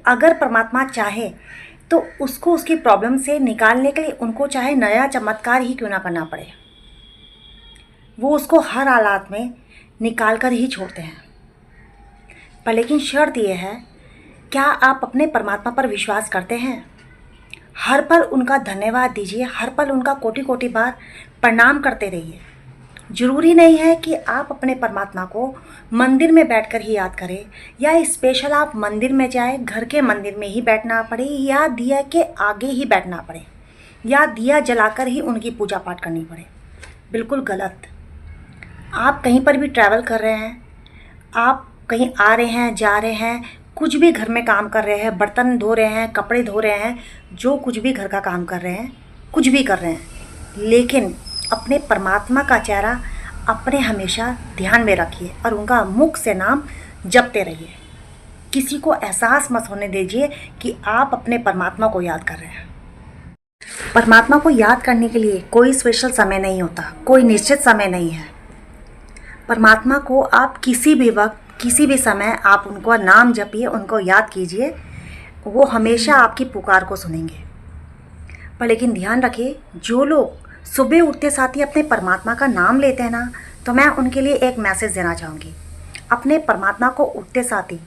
अगर परमात्मा चाहे तो उसको उसकी प्रॉब्लम से निकालने के लिए उनको चाहे नया चमत्कार ही क्यों ना करना पड़े, वो उसको हर हालात में निकाल कर ही छोड़ते हैं। पर लेकिन शर्त ये है, क्या आप अपने परमात्मा पर विश्वास करते हैं? हर पल उनका धन्यवाद दीजिए, हर पल उनका कोटि कोटि बार प्रणाम करते रहिए। ज़रूरी नहीं है कि आप अपने परमात्मा को मंदिर में बैठकर ही याद करें, या स्पेशल आप मंदिर में जाए, घर के मंदिर में ही बैठना पड़े, या दिया के आगे ही बैठना पड़े, या दिया जलाकर ही उनकी पूजा पाठ करनी पड़े। बिल्कुल गलत। आप कहीं पर भी ट्रैवल कर रहे हैं, आप कहीं आ रहे हैं, जा रहे हैं, कुछ भी घर में काम कर रहे हैं, बर्तन धो रहे हैं, कपड़े धो रहे हैं, जो कुछ भी घर का काम कर रहे हैं, कुछ भी कर रहे हैं, लेकिन अपने परमात्मा का चेहरा अपने हमेशा ध्यान में रखिए और उनका मुख से नाम जपते रहिए। किसी को एहसास मत होने दीजिए कि आप अपने परमात्मा को याद कर रहे हैं। परमात्मा को याद करने के लिए कोई स्पेशल समय नहीं होता, कोई निश्चित समय नहीं है। परमात्मा को आप किसी भी वक्त, किसी भी समय आप उनको नाम जपिए, उनको याद कीजिए, वो हमेशा आपकी पुकार को सुनेंगे। पर लेकिन ध्यान रखिए, जो लोग सुबह उठते साथ ही अपने परमात्मा का नाम लेते हैं ना, तो मैं उनके लिए एक मैसेज देना चाहूँगी। अपने परमात्मा को उठते साथ ही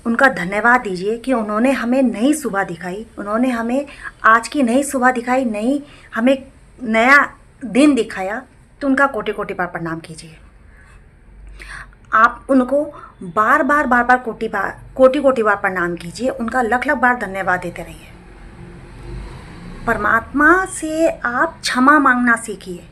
उनका धन्यवाद दीजिए कि उन्होंने हमें नई सुबह दिखाई, उन्होंने हमें आज की नई सुबह दिखाई, नई हमें नया दिन दिखाया, तो उनका कोटि कोटि बार प्रणाम कीजिए। आप उनको बार बार कोटि कोटि बार प्रणाम कीजिए, उनका लख लख बार धन्यवाद देते रहिए। परमात्मा से आप क्षमा मांगना सीखिए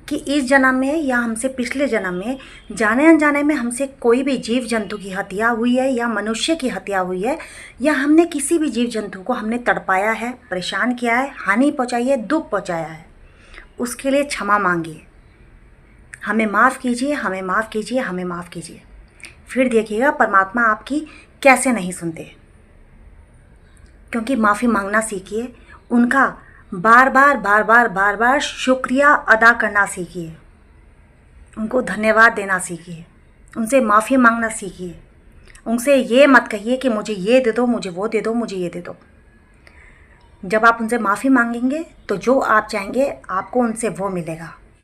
कि इस जन्म में या हमसे पिछले जन्म में जाने अनजाने में हमसे कोई भी जीव जंतु की हत्या हुई है, या मनुष्य की हत्या हुई है, या हमने किसी भी जीव जंतु को हमने तड़पाया है, परेशान किया है, हानि पहुंचाई है, दुख पहुंचाया है, उसके लिए क्षमा मांगिए। हमें माफ़ कीजिए, हमें माफ़ कीजिए, हमें माफ़ कीजिए। फिर देखिएगा परमात्मा आपकी कैसे नहीं सुनते। क्योंकि माफ़ी मांगना सीखिए, उनका बार बार शुक्रिया अदा करना सीखिए, उनको धन्यवाद देना सीखिए, उनसे माफ़ी मांगना सीखिए। उनसे ये मत कहिए कि मुझे ये दे दो, मुझे वो दे दो, मुझे ये दे दो। जब आप उनसे माफ़ी मांगेंगे तो जो आप चाहेंगे आपको उनसे वो मिलेगा।